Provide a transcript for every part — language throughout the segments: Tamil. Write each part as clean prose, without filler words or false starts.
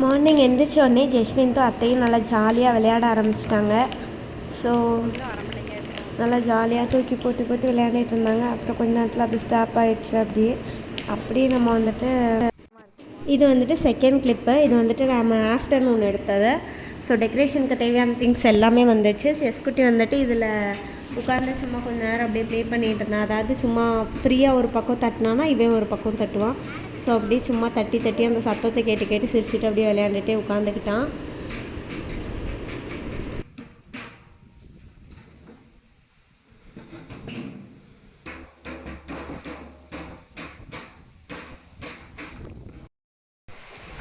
மார்னிங் எந்திரிச்சோடனே ஜஸ்வின்த்தும் அத்தையும் நல்லா ஜாலியாக விளையாட ஆரம்பிச்சிட்டாங்க. ஸோ நல்லா ஜாலியாக தூக்கி போட்டு போட்டு விளையாடிட்டு இருந்தாங்க. அப்புறம் கொஞ்ச நேரத்தில் அது ஸ்டாப் ஆகிடுச்சு. அப்படியே நம்ம வந்துட்டு இது வந்துட்டு செகண்ட் கிளிப்பு. இது வந்துட்டு நம்ம ஆஃப்டர்நூன் எடுத்தது. ஸோ டெக்கரேஷனுக்கு தேவையான திங்ஸ் எல்லாமே வந்துடுச்சு. எஸ்குட்டி வந்துட்டு இதில் உட்காந்து சும்மா கொஞ்சம் நேரம் அப்படியே ப்ளே பண்ணிகிட்டு இருந்தேன். அதாவது சும்மா ஃப்ரீயாக ஒரு பக்கம் தட்டினானா இவன் ஒரு பக்கம் தட்டுவான். ஸோ அப்படியே சும்மா தட்டி தட்டி அந்த சத்தத்தை கேட்டு கேட்டு சிரிச்சுட்டு அப்படியே விளையாண்டுட்டே உட்காந்துக்கிட்டான்.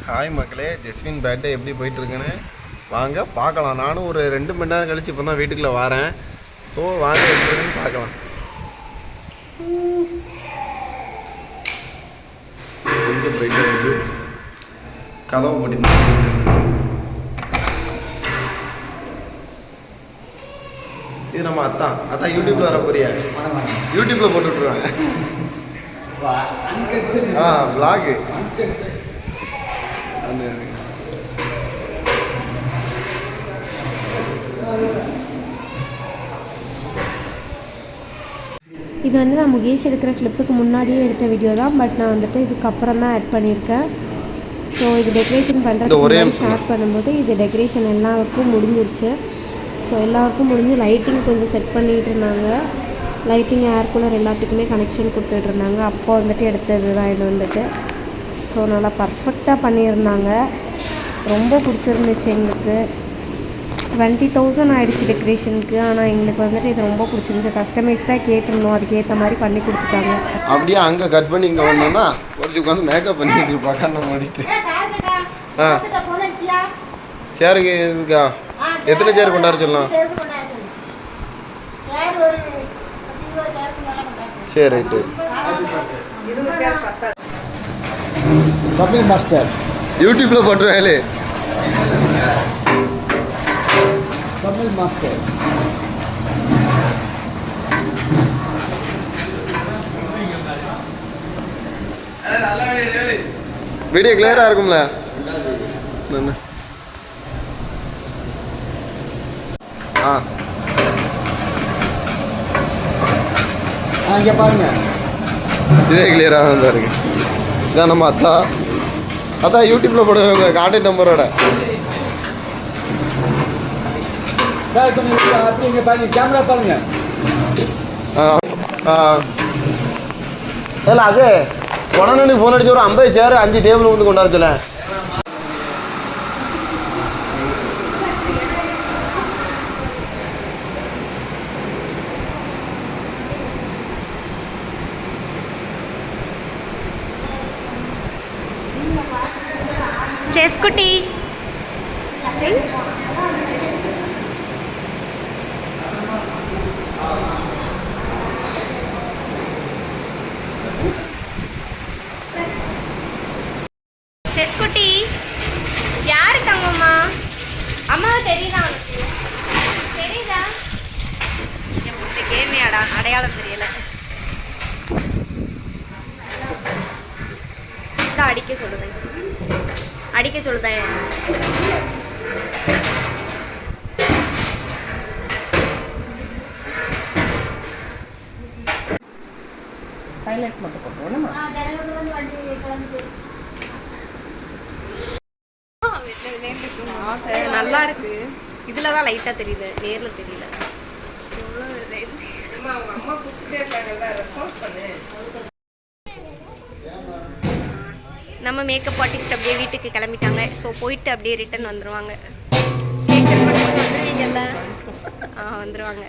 ஹாய் மக்களே, ஜஸ்வின் பர்த்டே எப்படி போயிட்டுருக்குன்னு வாங்க பார்க்கலாம். நானும் ஒரு 2 மணி நேரம் கழிச்சு இப்போ தான் வீட்டுக்குள்ளே வரேன். ஸோ வாங்க எப்படி இருக்குன்னு பார்க்கலாம். கொஞ்சம் போயிட்டு இருந்துச்சு, கதவை போட்டு இது நம்ம அத்தான் யூடியூப்பில் வர போறியா? யூடியூப்பில் போட்டு விட்ருவாங்க. விளாகு இது வந்து நான் முகேஷ் எடுக்கிற கிளிப்புக்கு முன்னாடியே எடுத்த வீடியோ தான். பட் நான் வந்துட்டு இதுக்கப்புறம் தான் ஆட் பண்ணியிருக்கேன். ஸோ இது டெக்கரேஷன் பண்ணுறது ஸ்டார்ட் பண்ணும்போது இது டெக்கரேஷன் எல்லாருக்கும் முடிஞ்சிருச்சு. ஸோ எல்லாருக்கும் முடிஞ்சு லைட்டிங் கொஞ்சம் செட் பண்ணிகிட்டு இருந்தாங்க. லைட்டிங், ஏர் கூலர் எல்லாத்துக்குமே கனெக்ஷன் கொடுத்துட்டு இருந்தாங்க. அப்போ வந்துட்டு எடுத்தது தான் இது வந்துட்டு. ஸோ நல்லா பர்ஃபெக்டாக பண்ணியிருந்தாங்க. ரொம்ப பிடிச்சிருந்துச்சு எங்களுக்கு. 20,000 ஆகிடுச்சு டெக்கரேஷனுக்கு. ஆனால் எங்களுக்கு வந்துட்டு இது ரொம்ப பிடிச்சிருந்துச்சு. கஸ்டமைஸ்டாக கேட்டிருந்தோம், அதுக்கேற்ற மாதிரி பண்ணி கொடுத்துட்டாங்க. அப்படியே அங்கே கட் பண்ணி இங்கே வந்தோம்னா ஒருத்துக்கு வந்து மேக்கப் பண்ணிட்டு இருப்பாங்க. கண்ணை மூடிட்டு சேருக்கு இதுக்கா எத்தனை சேர் கொண்டாட சொல்லலாம்? சரி ரைட்டு. சமையல் மாஸ்டர் யூடியூப்பில் போட்டுருவாங்களே. சமையல் மாஸ்டர் வீடியோ கிளியராக இருக்கும்ல? இங்கே பாருங்க, இதே கிளியராக தான் இருக்கு. இதான் நம்ம அத்தா யூடியூப்பில் போடுவாங்க கான்டாக்ட் நம்பரோட. சார் கொஞ்சம் அப்படி இங்கே பாருங்க, கேமரா பாருங்க. இல்லை அது உடனே ஃபோன் அடிச்சு ஒரு 50 சேர் 5 டேபிள் வந்து கொண்டாட சொல்ல. செஸ்குட்டி செஸ்குட்டி யார் இருக்காங்கம்மா? அம்மா தெரியுதா? தெரியுதா? என் பிள்ளை கேள்வியாடா, அடையாளம் தெரியல. அடிக்க சொல்லுதேன், அடிக்க சொல்லுதேன். ஹைலைட் மட்டும் போட்டுருவோம். நல்லா இருக்கு. இதுல தான் லைட்டா தெரியுது, நேர்ல தெரியல. நம்ம மேக்கப் ஆர்டிஸ்ட் அப்படியே வீட்டுக்கு கிளம்பிட்டாங்க. ஸோ போயிட்டு அப்படியே ரிட்டன் வந்துடுவாங்க. வந்துடுவீங்கல்ல? வந்துடுவாங்க.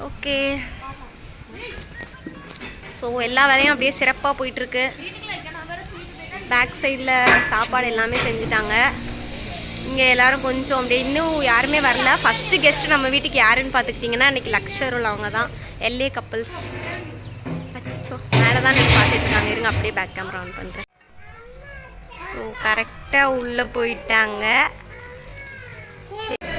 ஓகே, ஸோ எல்லா வேலையும் அப்படியே சிறப்பாக போயிட்டுருக்கு. பேக் சைடில் சாப்பாடு எல்லாமே செஞ்சுட்டாங்க. இங்கே எல்லோரும் கொஞ்சம் அப்படியே இன்னும் யாருமே வரல. ஃபஸ்ட்டு கெஸ்ட்டு நம்ம வீட்டுக்கு யாருன்னு பார்த்துக்கிட்டிங்கன்னா இன்றைக்கி லக்ஷருள் அவங்க தான். LA couples. அச்சோ, மேலே தான் நீங்கள் பார்த்துட்டு இருக்காங்க. இருங்க அப்படியே பேக் கேமரா ஆன் பண்ணுறேன். ஸோ கரெக்டாக உள்ளே போயிட்டாங்க. சரி.